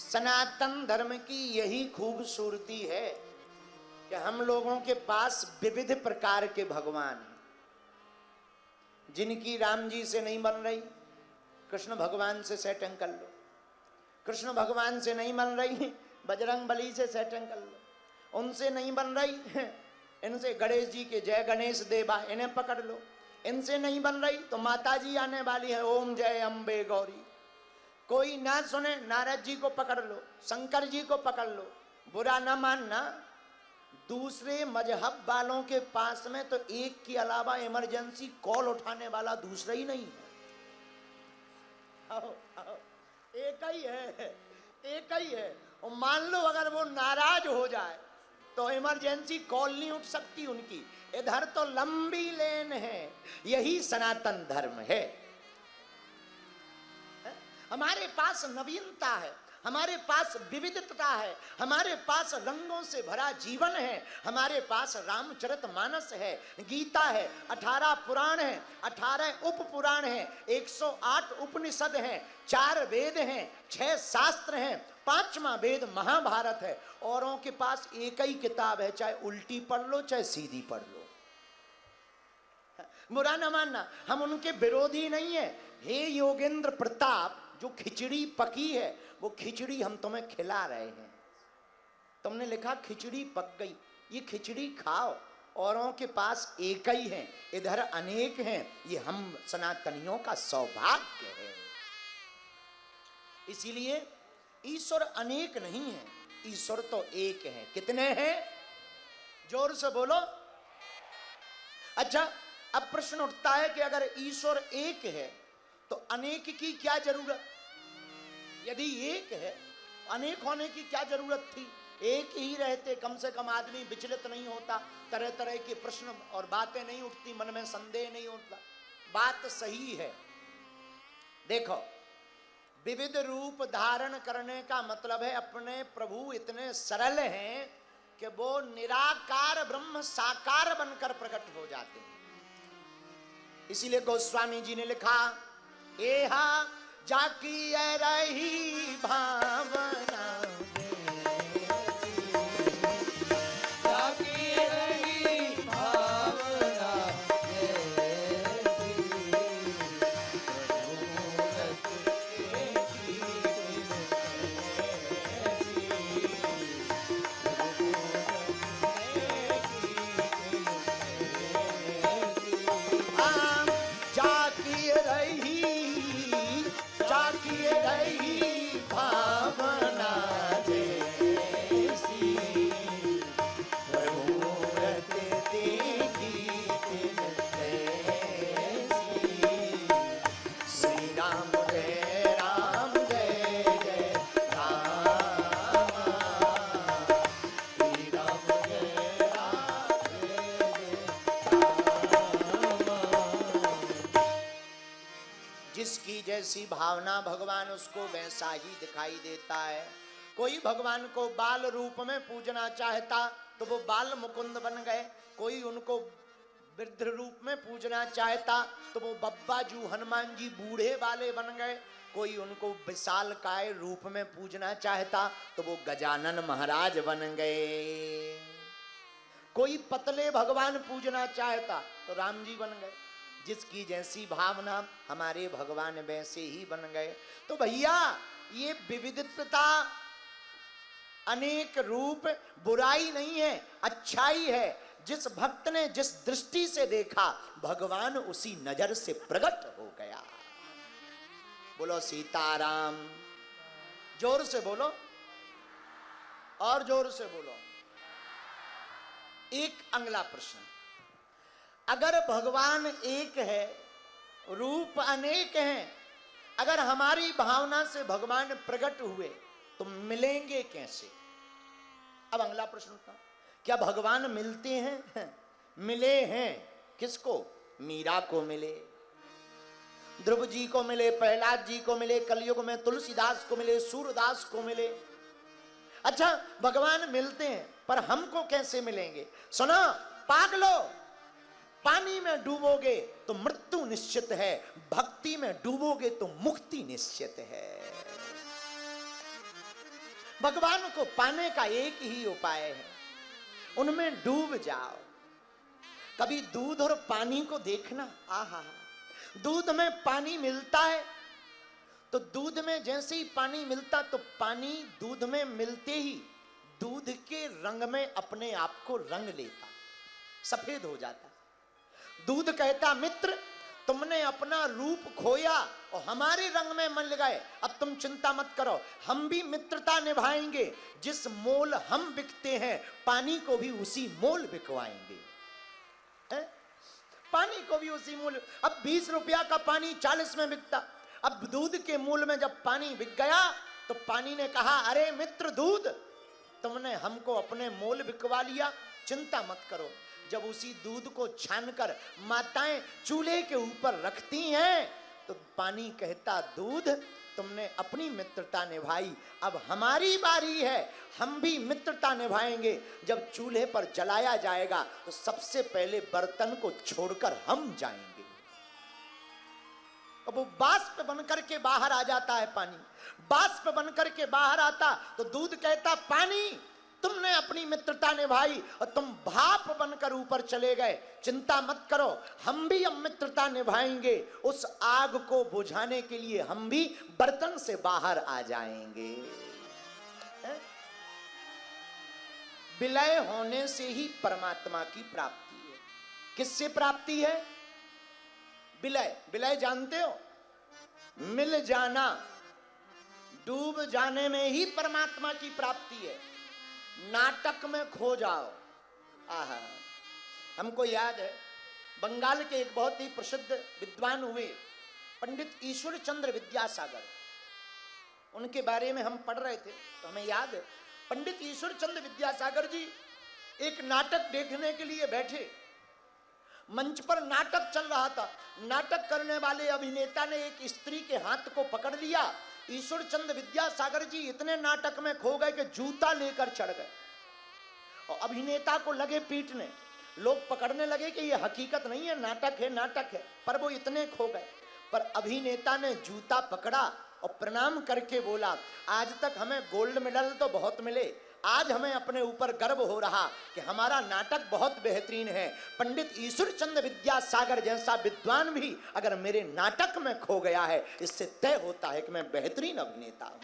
सनातन धर्म की यही खूबसूरती है कि हम लोगों के पास विविध प्रकार के भगवान हैं। जिनकी राम जी से नहीं बन रही, कृष्ण भगवान से सेटिंग कर लो। कृष्ण भगवान से नहीं बन रही, बजरंग बली से सेटिंग कर लो। उनसे नहीं बन रही, इनसे गणेश जी के जय गणेश देवा इन्हें पकड़ लो। इनसे नहीं बन रही तो माता जी आने वाली है, ओम जय अम्बे गौरी। कोई ना सुने, नारद जी को पकड़ लो, शंकर जी को पकड़ लो। बुरा ना मानना, दूसरे मजहब वालों के पास में तो एक के अलावा इमरजेंसी कॉल उठाने वाला दूसरा ही नहीं है। आओ, आओ, एक ही है, एक ही है। और मान लो अगर वो नाराज हो जाए तो इमरजेंसी कॉल नहीं उठ सकती उनकी। इधर तो लंबी लेन है। यही सनातन धर्म है। हमारे पास नवीनता है, हमारे पास विविधता है, हमारे पास रंगों से भरा जीवन है। हमारे पास रामचरितमानस है, गीता है, 18 पुराण है, 18 उप पुराण है, 108 उपनिषद हैं, 4 वेद हैं, 6 शास्त्र हैं, 5वां वेद महाभारत है। औरों के पास एक ही किताब है, चाहे उल्टी पढ़ लो चाहे सीधी पढ़ लो। बुरा न मानना, हम उनके विरोधी नहीं है। हे योगेंद्र प्रताप, जो खिचड़ी पकी है वो खिचड़ी हम तुम्हें खिला रहे हैं। तुमने लिखा खिचड़ी पक गई, ये खिचड़ी खाओ। औरों के पास एक ही है, इधर अनेक हैं। ये हम सनातनियों का सौभाग्य है। इसीलिए ईश्वर अनेक नहीं है, ईश्वर तो एक है। कितने हैं? जोर से बोलो। अच्छा, अब प्रश्न उठता है कि अगर ईश्वर एक है तो अनेक की क्या जरूरत? यदि एक है, अनेक होने की क्या जरूरत थी? एक ही रहते, कम से कम आदमी विचलित नहीं होता, तरह तरह के प्रश्न और बातें नहीं उठती, मन में संदेह नहीं होता। बात सही है। देखो, विविध रूप धारण करने का मतलब है अपने प्रभु इतने सरल हैं कि वो निराकार ब्रह्म साकार बनकर प्रकट हो जाते हैं। इसीलिए गोस्वामी जी ने लिखा, एहा जाकी रही भावना, जाकी रही भावना, जैसी भावना भगवान उसको वैसा ही दिखाई देता है। कोई भगवान को बाल रूप में पूजना चाहता तो वो बाल मुकुंद बन गए। कोई उनको वृद्ध रूप में पूजना चाहता तो वो बब्बा जू हनुमान जी बूढ़े वाले बन गए। कोई उनको विशाल काय रूप में पूजना चाहता तो वो गजानन महाराज बन गए। कोई पतले भगवान पूजना चाहता तो राम जी बन गए। जिसकी जैसी भावना, हमारे भगवान वैसे ही बन गए। तो भैया, ये विविधता, अनेक रूप बुराई नहीं है, अच्छाई है। जिस भक्त ने जिस दृष्टि से देखा, भगवान उसी नजर से प्रकट हो गया। बोलो सीताराम। जोर से बोलो, और जोर से बोलो। एक अगला प्रश्न, अगर भगवान एक है, रूप अनेक हैं, अगर हमारी भावना से भगवान प्रकट हुए तो मिलेंगे कैसे? अब अगला प्रश्न था, क्या भगवान मिलते हैं? मिले हैं। किसको? मीरा को मिले, ध्रुव जी को मिले, प्रहलाद जी को मिले, कलयुग में तुलसीदास को मिले, सूरदास को मिले। अच्छा, भगवान मिलते हैं, पर हमको कैसे मिलेंगे? सुनो पागलो, पानी में डूबोगे तो मृत्यु निश्चित है, भक्ति में डूबोगे तो मुक्ति निश्चित है। भगवान को पाने का एक ही उपाय है, उनमें डूब जाओ। कभी दूध और पानी को देखना, आहा, दूध में पानी मिलता है तो दूध में जैसे ही पानी मिलता तो पानी दूध में मिलते ही दूध के रंग में अपने आप को रंग लेता, सफेद हो जाता। दूध कहता मित्र तुमने अपना रूप खोया और हमारे रंग में मिल गए, अब तुम चिंता मत करो, हम भी मित्रता निभाएंगे, जिस मोल हम बिकते हैं पानी को भी उसी मोल बिकवाएंगे। है? पानी को भी उसी मूल्य। अब 20 रुपया का पानी 40 में बिकता, अब दूध के मूल में जब पानी बिक गया तो पानी ने कहा अरे मित्र दूध, तुमने हमको अपने मोल बिकवा लिया, चिंता मत करो। जब उसी दूध को छानकर माताएं चूल्हे के ऊपर रखती हैं तो पानी कहता दूध तुमने अपनी मित्रता निभाई, अब हमारी बारी है, हम भी मित्रता निभाएंगे। जब चूल्हे पर जलाया जाएगा तो सबसे पहले बर्तन को छोड़कर हम जाएंगे। अब वो बाष्प बनकर के बाहर आ जाता है, पानी बाष्प बनकर के बाहर आता तो दूध कहता पानी तुमने अपनी मित्रता निभाई और तुम भाप बनकर ऊपर चले गए, चिंता मत करो, हम भी अब मित्रता निभाएंगे। उस आग को बुझाने के लिए हम भी बर्तन से बाहर आ जाएंगे। विलय होने से ही परमात्मा की प्राप्ति है। किससे प्राप्ति है? विलय। विलय जानते हो? मिल जाना, डूब जाने में ही परमात्मा की प्राप्ति है। नाटक में खो जाओ। आहा, हमको याद है बंगाल के एक बहुत ही प्रसिद्ध विद्वान हुए पंडित ईश्वर चंद्र विद्यासागर, उनके बारे में हम पढ़ रहे थे तो हमें याद है पंडित ईश्वर चंद्र विद्यासागर जी एक नाटक देखने के लिए बैठे। मंच पर नाटक चल रहा था, नाटक करने वाले अभिनेता ने एक स्त्री के हाथ को पकड़ लिया। ईश्वर चंद्र विद्यासागर जी इतने नाटक में खो गए कि जूता लेकर चढ़ गए और अभिनेता को लगे पीटने। लोग पकड़ने लगे कि ये हकीकत नहीं है, नाटक है, नाटक है, पर वो इतने खो गए। पर अभिनेता ने जूता पकड़ा और प्रणाम करके बोला आज तक हमें गोल्ड मेडल तो बहुत मिले, आज हमें अपने ऊपर गर्व हो रहा कि हमारा नाटक बहुत बेहतरीन है। पंडित ईश्वर चंद्र विद्यासागर जैसा विद्वान भी अगर मेरे नाटक में खो गया है, इससे तय होता है कि मैं बेहतरीन अभिनेता हूं।